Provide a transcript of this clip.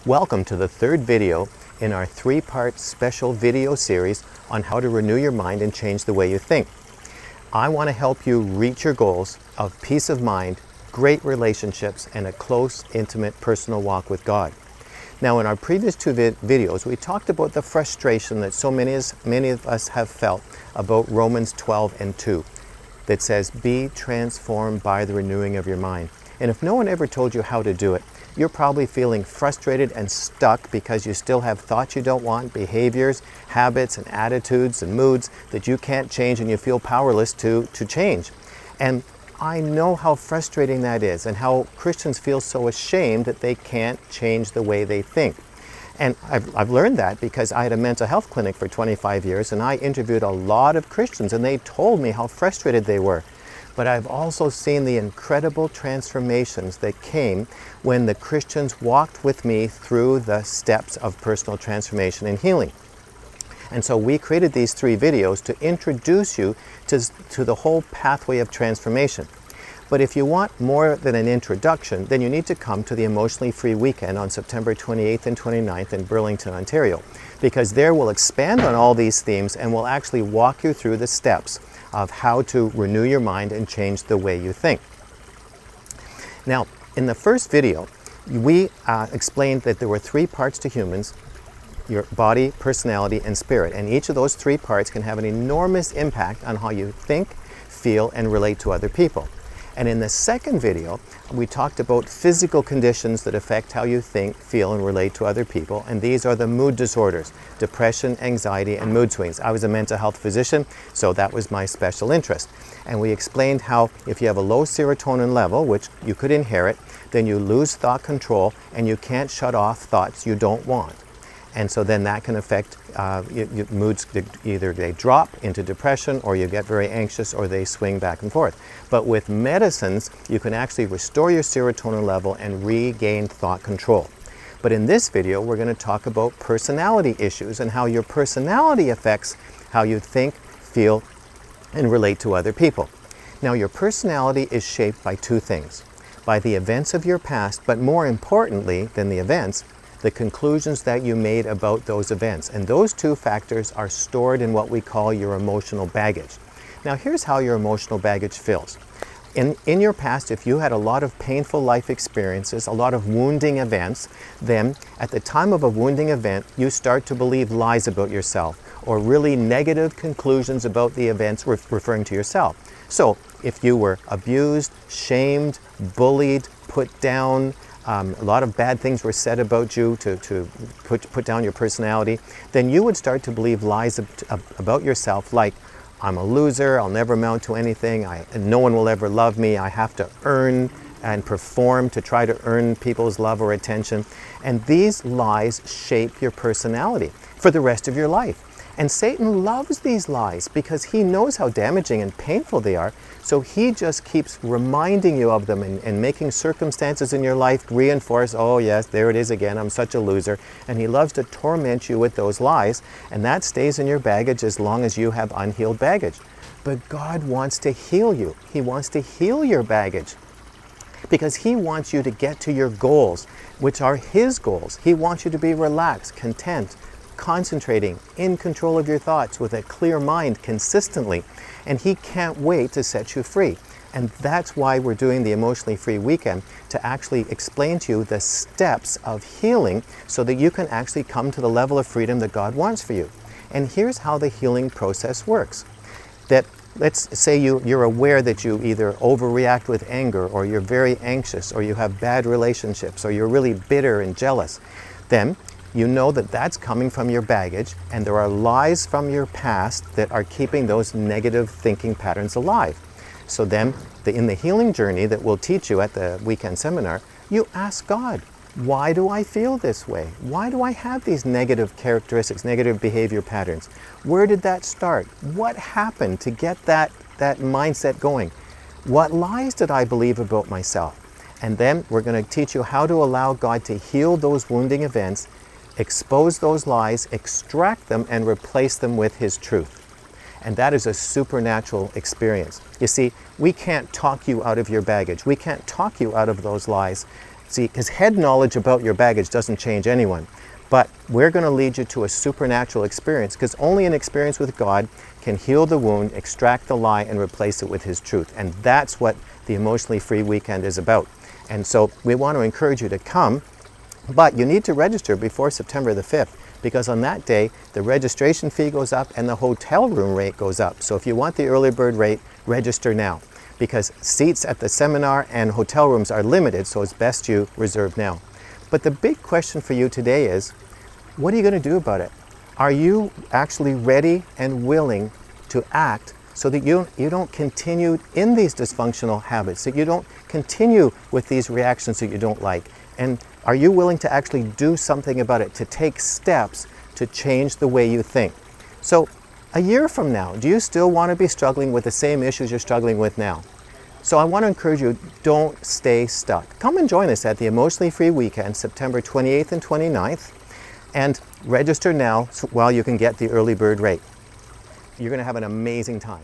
Welcome to the third video in our three-part special video series on how to renew your mind and change the way you think. I want to help you reach your goals of peace of mind, great relationships, and a close, intimate, personal walk with God. Now, in our previous two videos, we talked about the frustration that so many of us have felt about Romans 12 and 2 that says, be transformed by the renewing of your mind. And if no one ever told you how to do it, you're probably feeling frustrated and stuck because you still have thoughts you don't want, behaviors, habits, and attitudes and moods that you can't change, and you feel powerless to change. And I know how frustrating that is, and how Christians feel so ashamed that they can't change the way they think. And I've learned that because I had a mental health clinic for 25 years, and I interviewed a lot of Christians, and they told me how frustrated they were. But I've also seen the incredible transformations that came when the Christians walked with me through the steps of personal transformation and healing. And so we created these three videos to introduce you to the whole pathway of transformation. But if you want more than an introduction, then you need to come to the Emotionally Free Weekend on September 28th and 29th in Burlington, Ontario, because there we'll expand on all these themes and we'll actually walk you through the steps of how to renew your mind and change the way you think. Now, in the first video, we explained that there were three parts to humans: your body, personality, and spirit. And each of those three parts can have an enormous impact on how you think, feel, and relate to other people. And in the second video, we talked about physical conditions that affect how you think, feel, and relate to other people. And these are the mood disorders: depression, anxiety, and mood swings. I was a mental health physician, so that was my special interest. And we explained how if you have a low serotonin level, which you could inherit, then you lose thought control and you can't shut off thoughts you don't want. And so then that can affect your moods. Either they drop into depression, or you get very anxious, or they swing back and forth. But with medicines, you can actually restore your serotonin level and regain thought control. But in this video, we're going to talk about personality issues and how your personality affects how you think, feel, and relate to other people. Now, your personality is shaped by two things: by the events of your past, but more importantly than the events, the conclusions that you made about those events. And those two factors are stored in what we call your emotional baggage. Now, here's how your emotional baggage feels. In your past, if you had a lot of painful life experiences, a lot of wounding events, then at the time of a wounding event, you start to believe lies about yourself, or really negative conclusions about the events referring to yourself. So if you were abused, shamed, bullied, put down, a lot of bad things were said about you to put down your personality, then you would start to believe lies about yourself, like, I'm a loser, I'll never amount to anything, no one will ever love me, I have to earn and perform to try to earn people's love or attention. And these lies shape your personality for the rest of your life. And Satan loves these lies because he knows how damaging and painful they are. So he just keeps reminding you of them and making circumstances in your life reinforce, oh yes, there it is again, I'm such a loser. And he loves to torment you with those lies. And that stays in your baggage as long as you have unhealed baggage. But God wants to heal you. He wants to heal your baggage, because he wants you to get to your goals, which are his goals. He wants you to be relaxed, content, concentrating, in control of your thoughts with a clear mind consistently. And he can't wait to set you free. And that's why we're doing the Emotionally Free Weekend, to actually explain to you the steps of healing so that you can actually come to the level of freedom that God wants for you. And here's how the healing process works. That let's say you're aware that you either overreact with anger, or you're very anxious, or you have bad relationships, or you're really bitter and jealous. Then you know that that's coming from your baggage, and there are lies from your past that are keeping those negative thinking patterns alive. So then, in the healing journey that we'll teach you at the weekend seminar, you ask God, why do I feel this way? Why do I have these negative characteristics, negative behavior patterns? Where did that start? What happened to get that mindset going? What lies did I believe about myself? And then we're going to teach you how to allow God to heal those wounding events, expose those lies, extract them, and replace them with his truth. And that is a supernatural experience. You see, we can't talk you out of your baggage. We can't talk you out of those lies. See, because head knowledge about your baggage doesn't change anyone. But we're going to lead you to a supernatural experience, because only an experience with God can heal the wound, extract the lie, and replace it with His truth. And that's what the Emotionally Free Weekend is about. And so we want to encourage you to come, but you need to register before September the 5th, because on that day, the registration fee goes up and the hotel room rate goes up. So if you want the early bird rate, register now, because seats at the seminar and hotel rooms are limited, so it's best you reserve now. But the big question for you today is, what are you going to do about it? Are you actually ready and willing to act so that you don't continue in these dysfunctional habits, that you don't continue with these reactions that you don't like? And are you willing to actually do something about it, to take steps to change the way you think? So a year from now, do you still want to be struggling with the same issues you're struggling with now? So I want to encourage you, don't stay stuck. Come and join us at the Emotionally Free Weekend, September 28th and 29th, and register now while you can get the early bird rate. You're going to have an amazing time.